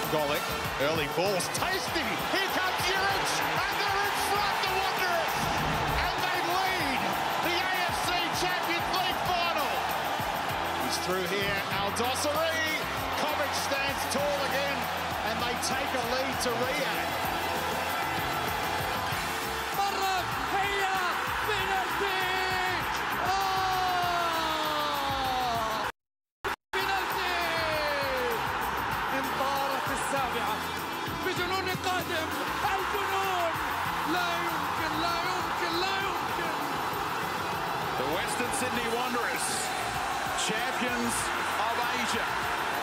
Covic, early balls, tasty. Here comes Uric, and they're in front, the Wanderers, and they lead the AFC Champions League final. He's through here, Al-Dossari. Covic stands tall again, and they take a lead to Riyadh. بجنون قادم الجنون لا يمكن لا يمكن لا يمكن. The Western Sydney Wanderers, champions of Asia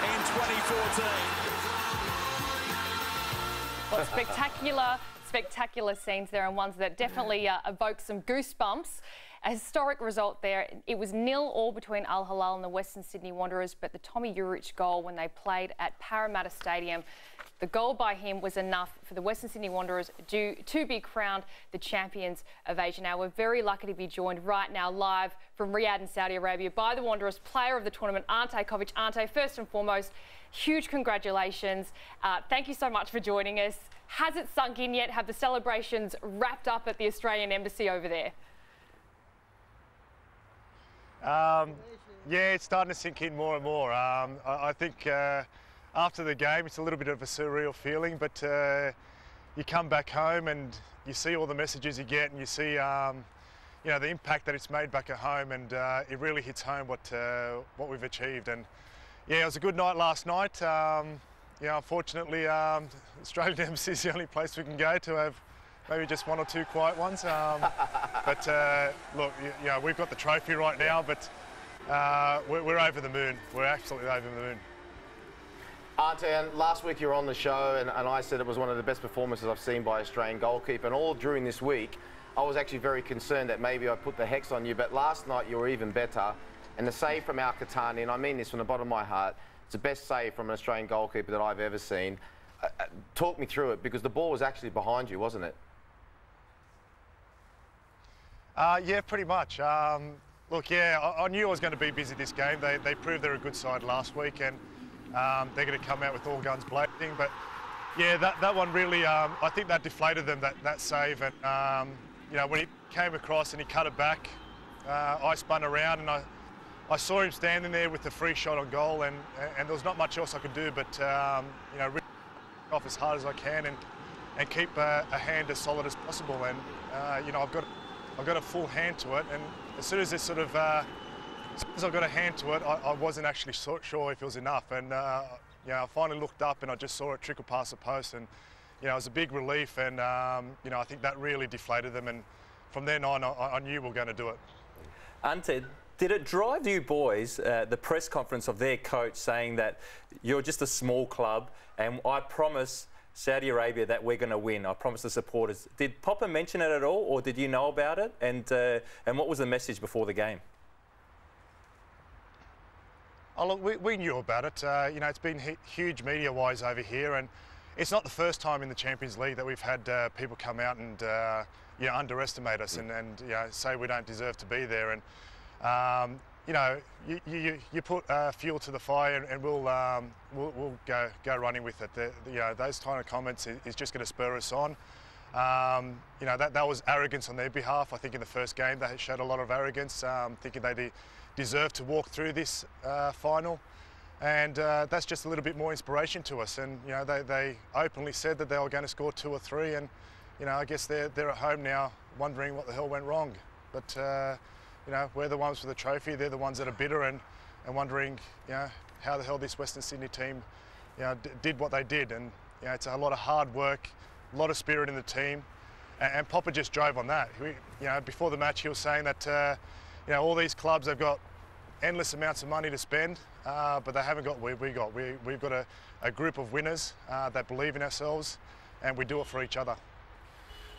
in 2014. Well, spectacular scenes there, and ones that definitely evoke some goosebumps. A historic result there. It was 0-0 between Al Hilal and the Western Sydney Wanderers, but the Tommy Uric goal when they played at Parramatta Stadium, the goal by him was enough for the Western Sydney Wanderers to be crowned the champions of Asia. Now, we're very lucky to be joined right now live from Riyadh in Saudi Arabia by the Wanderers player of the tournament, Ante Covic. Ante, first and foremost, huge congratulations. Thank you so much for joining us. Has it sunk in yet? Have the celebrations wrapped up at the Australian Embassy over there? Yeah, it's starting to sink in more and more. I think after the game, it's a little bit of a surreal feeling, but you come back home and you see all the messages you get, and you see, you know, the impact that it's made back at home, and it really hits home what we've achieved. And yeah, it was a good night last night. You know, unfortunately, Australian Embassy is the only place we can go to have maybe just one or two quiet ones. But look, you know, we've got the trophy right now, but we're over the moon. We're absolutely over the moon. Ante, and last week you were on the show, and I said it was one of the best performances I've seen by an Australian goalkeeper. And all during this week, I was actually very concerned that maybe I put the hex on you. But last night you were even better. And the save from Al-Qahtani, and I mean this from the bottom of my heart, it's the best save from an Australian goalkeeper that I've ever seen. Talk me through it, because the ball was actually behind you, wasn't it? Yeah, pretty much. Look, yeah, I knew I was going to be busy this game. They proved they're a good side last week, and they're going to come out with all guns blazing. But yeah, that one really, I think that deflated them, that save. And you know, when he came across and he cut it back, I spun around and I saw him standing there with the free shot on goal, and there was not much else I could do but you know, rip off as hard as I can and keep a hand as solid as possible. And you know, I've got a full hand to it, and as soon as I got a hand to it, I wasn't actually sure if it was enough. And you know, I finally looked up and I just saw it trickle past the post, and you know, it was a big relief. And you know, I think that really deflated them. And from then on, I knew we were going to do it. Ante, did it drive you boys, the press conference of their coach saying that you're just a small club, and I promise Saudi Arabia that we're going to win? I promise the supporters. Did Popper mention it at all, or did you know about it? And what was the message before the game? Oh, look, we knew about it. You know, it's been huge media-wise over here, and it's not the first time in the Champions League that we've had people come out and you know, underestimate us and you know, say we don't deserve to be there. And you know, you put fuel to the fire, and we'll go running with it. You know, those kind of comments is just going to spur us on. You know, that was arrogance on their behalf. I think in the first game they showed a lot of arrogance, thinking they deserved to walk through this final. And that's just a little bit more inspiration to us. And you know, they openly said that they were going to score 2 or 3, and you know, I guess they're at home now wondering what the hell went wrong. But you know, we're the ones for the trophy. They're the ones that are bitter and wondering, you know, how the hell this Western Sydney team, you know, did what they did. And you know, it's a lot of hard work, a lot of spirit in the team, and Popper just drove on that. You know, before the match, he was saying that you know, all these clubs, they've got endless amounts of money to spend, but they haven't got what we got. We've got a group of winners that believe in ourselves, and we do it for each other.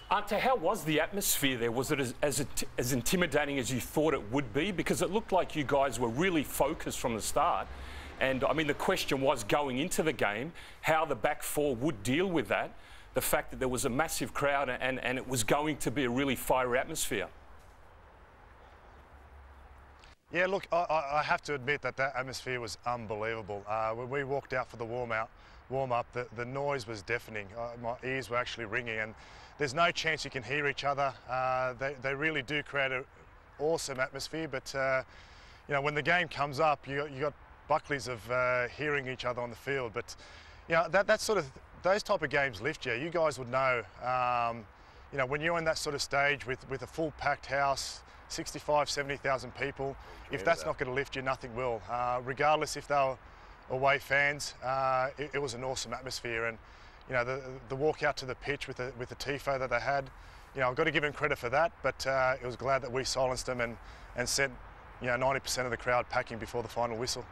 Ante, how was the atmosphere there? Was it as intimidating as you thought it would be? Because it looked like you guys were really focused from the start. And, I mean, the question was going into the game, how the back four would deal with that, the fact that there was a massive crowd and it was going to be a really fiery atmosphere. Yeah, look, I have to admit that atmosphere was unbelievable. When we walked out for the warm-up, the noise was deafening. My ears were actually ringing, and there's no chance you can hear each other. They really do create an awesome atmosphere, but you know, when the game comes up, you got Buckleys of hearing each other on the field. But you know, that sort of, those type of games lift you. You guys would know. You know, when you're in that sort of stage with a full packed house, 65, 70,000 people, if that's not going to lift you, nothing will. Regardless if they were away fans, it was an awesome atmosphere. And you know, the walk out to the pitch with the tifo that they had, you know, I've got to give them credit for that. But it was glad that we silenced them and sent, you know, 90% of the crowd packing before the final whistle.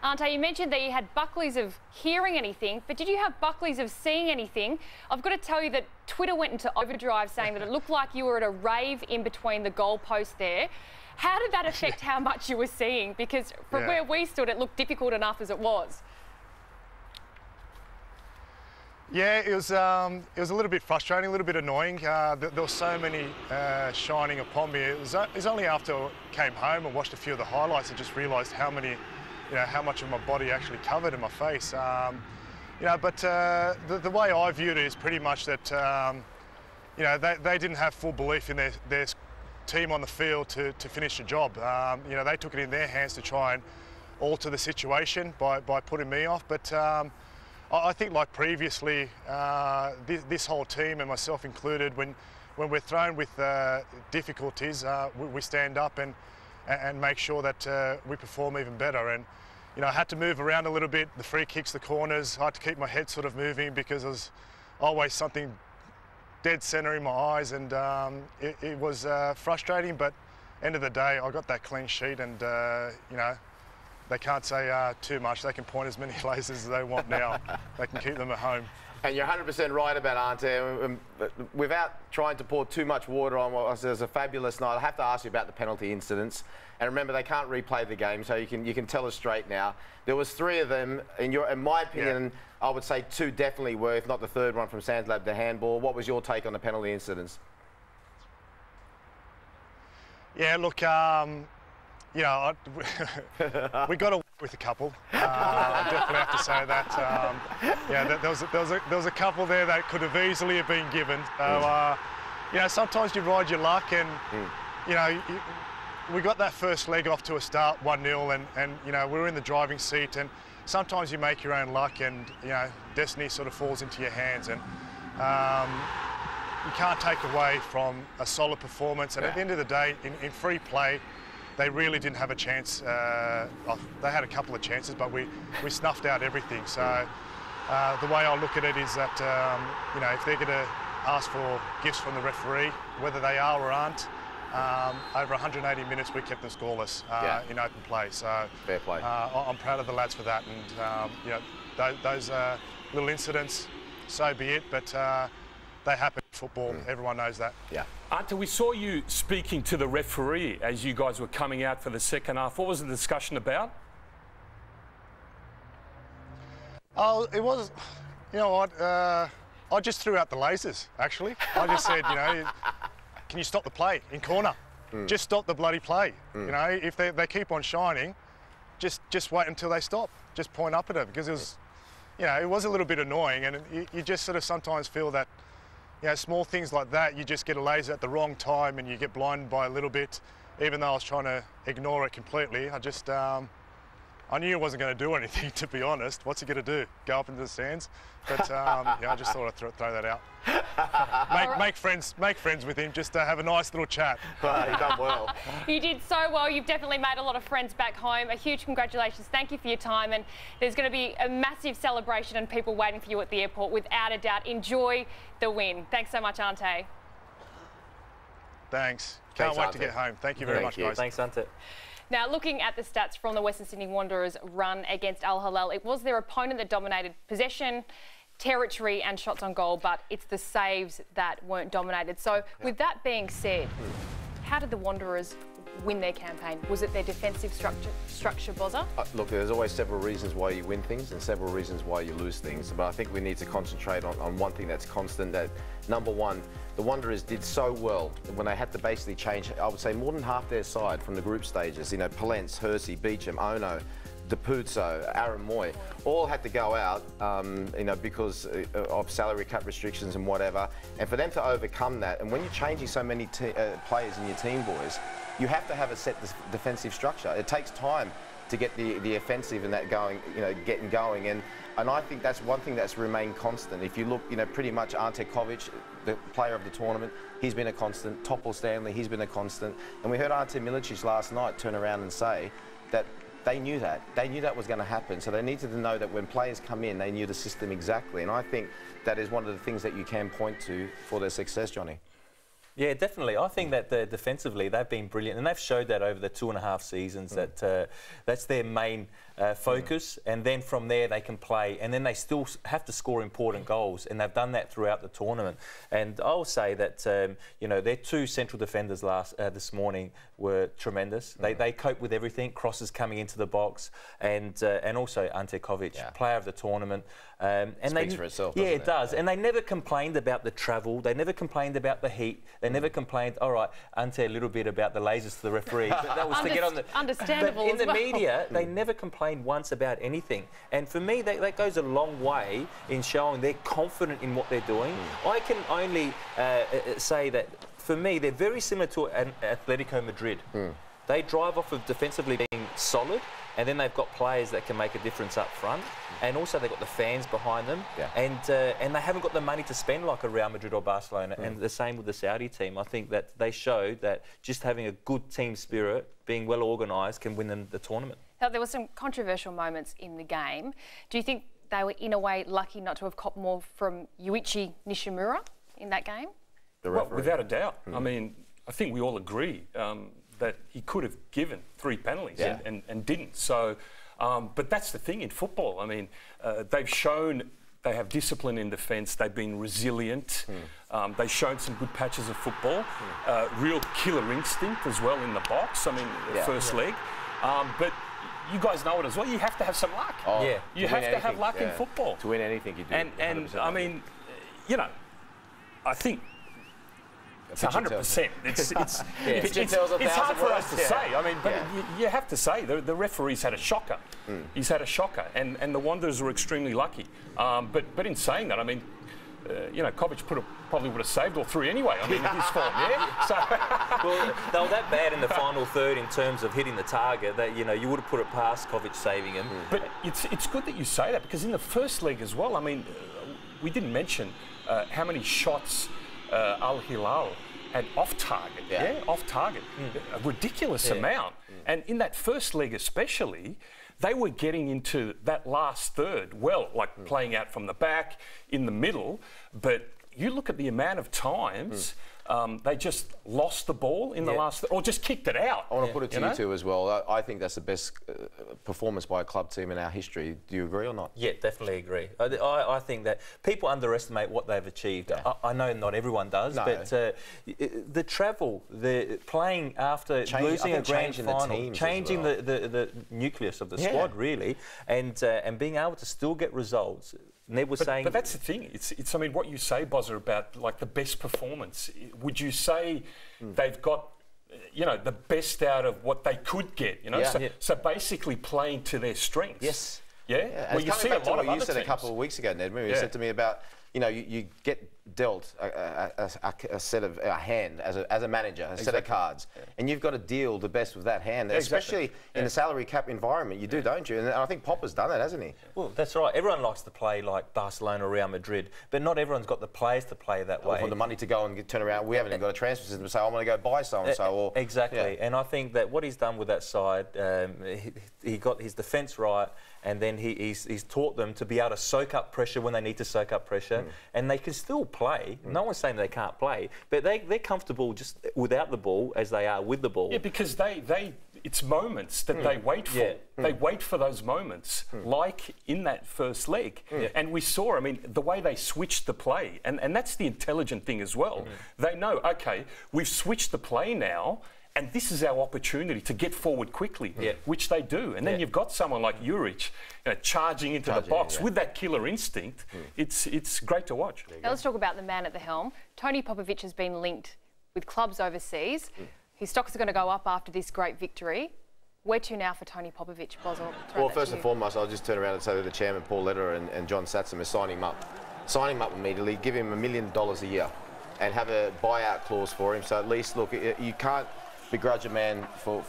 Ante, you mentioned that you had Buckleys of hearing anything, but did you have Buckleys of seeing anything? I've got to tell you that Twitter went into overdrive saying that it looked like you were at a rave in between the goalposts there. How did that affect how much you were seeing? Because from where we stood, it looked difficult enough as it was. Yeah, it was a little bit frustrating, a little bit annoying. There were so many shining upon me. It was only after I came home and watched a few of the highlights I just realised how many, you know, how much of my body actually covered in my face. You know, but the way I viewed it is pretty much that, you know, they didn't have full belief in their team on the field to finish the job. You know, they took it in their hands to try and alter the situation by putting me off. But I think, like previously, this whole team and myself included, when we're thrown with difficulties, we stand up and make sure that we perform even better. And you know, I had to move around a little bit, the free kicks, the corners. I had to keep my head sort of moving because there was always something dead centre in my eyes, and it was frustrating. But end of the day, I got that clean sheet, and you know, they can't say too much. They can point as many lasers as they want now. They can keep them at home. And you're 100% right about Ante. Without trying to pour too much water on what was a fabulous night, I have to ask you about the penalty incidents. And remember, they can't replay the game, so you can tell us straight now. There was 3 of them. In my opinion, I would say 2 definitely were, if not the third one from Sandslab, the handball. What was your take on the penalty incidents? Yeah, look, you know, we got away with a couple. I definitely have to say that. Yeah, there was a couple there that could have easily have been given. So, you know, sometimes you ride your luck, and you know, we got that first leg off to a start 1-0, and you know, we were in the driving seat, and sometimes you make your own luck, and you know, destiny sort of falls into your hands, and you can't take away from a solid performance. And at the end of the day, in free play, they really didn't have a chance. They had a couple of chances, but we snuffed out everything. So the way I look at it is that, you know, if they're going to ask for gifts from the referee, whether they are or aren't, over 180 minutes we kept them scoreless in open play. So fair play. I'm proud of the lads for that. And you know, those little incidents, so be it. But they happen in football. Everyone knows that. Yeah. Ante, we saw you speaking to the referee as you guys were coming out for the second half. What was the discussion about? Oh, it was, you know what, I just threw out the lasers, actually. I just said, you know, can you stop the play in corner? Just stop the bloody play. You know, if they keep on shining, just wait until they stop. Just point up at it, because it was, you know, it was a little bit annoying, and you just sort of sometimes feel that, you know, small things like that, you just get a laser at the wrong time and you get blinded by a little bit. Even though I was trying to ignore it completely, I just, I knew it wasn't going to do anything, to be honest. What's it going to do? Go up into the stands? But yeah, I just thought I'd throw that out. Make friends with him, just to have a nice little chat. Well, you've done well. You did so well. You've definitely made a lot of friends back home. A huge congratulations. Thank you for your time. And there's going to be a massive celebration and people waiting for you at the airport, without a doubt. Enjoy the win. Thanks so much, Ante. Thanks. Can't wait to get home. Thank you very much, guys. Thanks, Ante. Now, looking at the stats from the Western Sydney Wanderers' run against Al Hilal, it was their opponent that dominated possession, territory and shots on goal, but it's the saves that weren't dominated. So with that being said, how did the Wanderers win their campaign? Was it their defensive structure, Bozza? Look, there's always several reasons why you win things and several reasons why you lose things. But I think we need to concentrate on one thing that's constant. That number one, the Wanderers did so well when they had to basically change, I would say, more than half their side from the group stages. You know, Palence, Hersey, Beecham, Ono, Depuzo, Aaron Moy, all had to go out, you know, because of salary cap restrictions and whatever. And for them to overcome that, and when you're changing so many players in your team, boys, you have to have a set defensive structure. It takes time to get the offensive and that going, you know, getting going. And I think that's one thing that's remained constant. If you look, you know, pretty much Ante Covic, the player of the tournament, he's been a constant. Topple Stanley, he's been a constant. And we heard Ante Milicic last night turn around and say that they knew that. They knew that was going to happen. So they needed to know that when players come in, they knew the system exactly. And I think that is one of the things that you can point to for their success, Johnny. Yeah, definitely. I think that defensively they've been brilliant, and they've showed that over the 2.5 seasons that that's their main focus. And then from there they can play, and then they still have to score important goals, and they've done that throughout the tournament. And I'll say that you know, their 2 central defenders this morning were tremendous. They cope with everything, crosses coming into the box, and also Ante Covic, player of the tournament. And speaks for itself. Yeah, it does. And they never complained about the travel. They never complained about the heat. They never complained, all right, Ante, a little bit about the lasers to the referee. But that was to get on the... Understandable. But in the media, they never complained once about anything. And for me, that goes a long way in showing they're confident in what they're doing. I can only say that, for me, they're very similar to an Atletico Madrid. They drive off of defensively being solid, and then they've got players that can make a difference up front, and also they've got the fans behind them, and they haven't got the money to spend like a Real Madrid or Barcelona, and the same with the Saudi team. I think that they showed that just having a good team spirit, being well organised, can win them the tournament. Now, there were some controversial moments in the game. Do you think they were, in a way, lucky not to have copped more from Yuichi Nishimura in that game? Well, without a doubt. I mean, I think we all agree that he could have given 3 penalties and didn't. So, but that's the thing in football. I mean, they've shown they have discipline in defence. They've been resilient. They've shown some good patches of football. Real killer instinct as well in the box. I mean, first leg. But you guys know it as well. You have to have some luck. You have to have luck in football. To win anything you do. And I mean, you know, I think it's 100%. It's hard for us to say. I mean, but you have to say the referee's had a shocker. He's had a shocker, and the Wanderers were extremely lucky. But in saying that, I mean, you know, Covic probably would have saved all 3 anyway. I mean, his form, So, well, they were that bad in the final third in terms of hitting the target that, you know, you would have put it past Covic saving him. But it's good that you say that, because in the first leg as well, I mean, we didn't mention how many shots Al Hilal had off target. Off target. A ridiculous amount. And in that first leg especially, they were getting into that last third well, like playing out from the back, in the middle. But you look at the amount of times they just lost the ball in the last, or just kicked it out. I want to put it to you two as well. I think that's the best performance by a club team in our history. Do you agree or not? Yeah, definitely agree. I think that people underestimate what they've achieved. I know not everyone does, but the travel, the playing after losing a grand final, changing the nucleus of the squad really, and being able to still get results. Ned was saying... But that's the thing. It's I mean, what you say, Bozza, about like the best performance, would you say they've got, you know, the best out of what they could get, you know? So basically playing to their strengths. Yes. Yeah? Well, you see a lot of you said a couple of weeks ago, Ned, remember you said to me about, you know, you get dealt a set of a hand as a manager, a set of cards, and you've got to deal the best with that hand, especially in the salary cap environment. You do, don't you? And I think Popper's done that, hasn't he? Well, that's right. Everyone likes to play like Barcelona or Real Madrid, but not everyone's got the players to play that way. Or the money to go and turn around. We haven't even got a transfer system to say, I want to go buy so-and-so. Exactly. And I think that what he's done with that side, he got his defence right, and then he's taught them to be able to soak up pressure when they need to soak up pressure, and they can still play. No one's saying they can't play, but they're comfortable just without the ball as they are with the ball. Yeah, because it's moments that they wait for. They wait for those moments, like in that first leg. And we saw, I mean, the way they switched the play, and that's the intelligent thing as well. They know, okay, we've switched the play now, And this is our opportunity to get forward quickly, which they do. And then you've got someone like Juric charging into the box with that killer instinct. It's great to watch. Now let's talk about the man at the helm. Tony Popovic has been linked with clubs overseas. His stocks are going to go up after this great victory. Where to now for Tony Popovic, Boswell? Well, first and foremost, I'll just turn around and say to the chairman, Paul Lederer and John Satsum, is sign him up. Sign him up immediately, give him $1 million a year and have a buyout clause for him. So at least, look, you can't begrudge a man for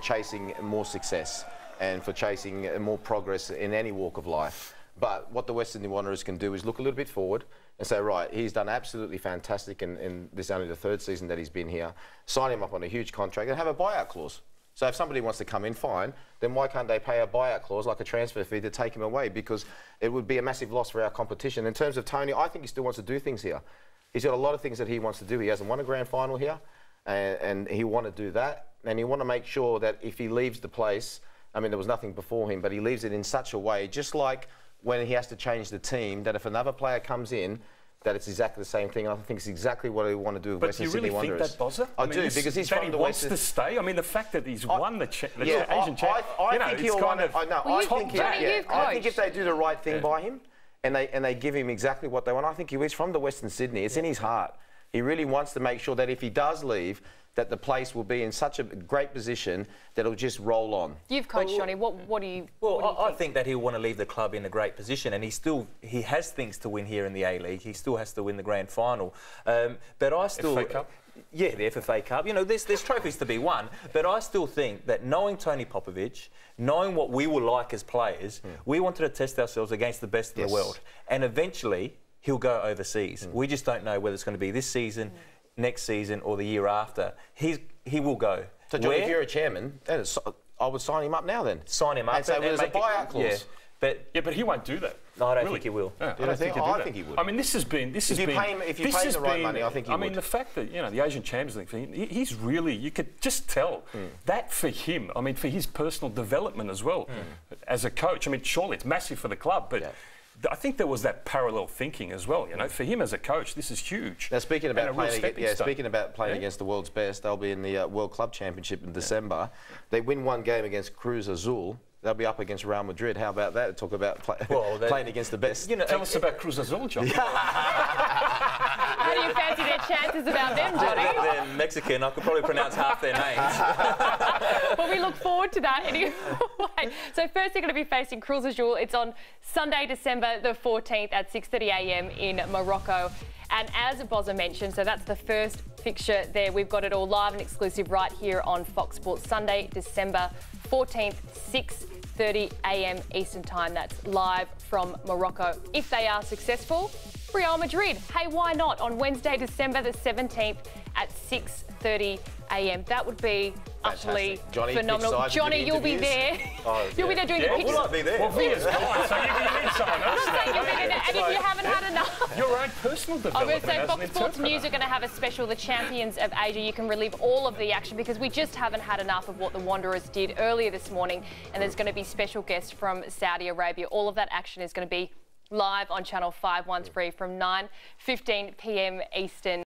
chasing more success and for chasing more progress in any walk of life. But what the West Sydney Wanderers can do is look a little bit forward and say, right, he's done absolutely fantastic and this is only the 3rd season that he's been here. Sign him up on a huge contract and have a buyout clause. So if somebody wants to come in, fine, then why can't they pay a buyout clause like a transfer fee to take him away? Because it would be a massive loss for our competition. In terms of Tony, I think he still wants to do things here. He's got a lot of things that he wants to do. He hasn't won a grand final here. And he want to do that, and he want to make sure that if he leaves the place, I mean, there was nothing before him, but he leaves it in such a way, just like when he has to change the team, that if another player comes in, that it's exactly the same thing. I think it's exactly what he want to do with Western Sydney Wanderers. But do you really think that, Bozza? I do, because he's from the wants to stay. I mean, the fact that he's won the Asian Champions, I think he'll want to. I think if they do the right thing by him, and they give him exactly what they want, I think he's from the Western Sydney. It's in his heart. He really wants to make sure that if he does leave, that the place will be in such a great position that it'll just roll on. You've coached, Johnny. What do you? Well, I think that he'll want to leave the club in a great position, and he has things to win here in the A-League. He still has to win the grand final. But I still. FA Cup? Yeah, the FFA Cup. You know, there's trophies to be won, but I still think that knowing Tony Popovic, knowing what we were like as players, we wanted to test ourselves against the best in the world, and eventually he'll go overseas. We just don't know whether it's going to be this season, next season, or the year after. He will go. So, John, if you're a chairman, I would sign him up now then. Sign him up. And say, well, there's a buyout clause. But he won't do that. No, I don't think he will. Yeah, I think he would. I mean, if you pay him the right money, I think he would. I mean, the fact that, you know, the Asian Champions League, he's really, you could just tell that for him, I mean, for his personal development as well, as a coach. I mean, surely it's massive for the club, but I think there was that parallel thinking as well. You know, for him as a coach, this is huge. Now, speaking about playing against the world's best, they'll be in the World Club Championship in December. They win one game against Cruz Azul. They'll be up against Real Madrid. How about that? Talk about playing against the best. You know, tell us about Cruz Azul, John. How do you fancy their chances about them, Johnny? They're Mexican. I could probably pronounce half their names. Well, we look forward to that anyway. So first they're going to be facing Cruz Azul. It's on Sunday, December the 14th at 6:30 a.m. in Morocco. And as Bozza mentioned, so that's the first fixture there. We've got it all live and exclusive right here on Fox Sports. Sunday, December 14th, 6:30 a.m. Eastern Time. That's live from Morocco. If they are successful, Real Madrid. Hey, why not? On Wednesday, December the 17th at 6:30 a.m. That would be utterly phenomenal. Johnny, you'll be there. You'll be there doing the pictures. Will I be there? Well, Via's gone, so you need someone else. You'll be there. And if you haven't had enough... Your own personal development. So Fox Sports News are going to have a special, the Champions of Asia. You can relive all of the action because we just haven't had enough of what the Wanderers did earlier this morning. And there's going to be special guests from Saudi Arabia. All of that action is going to be live on Channel 513 from 9:15 p.m. Eastern.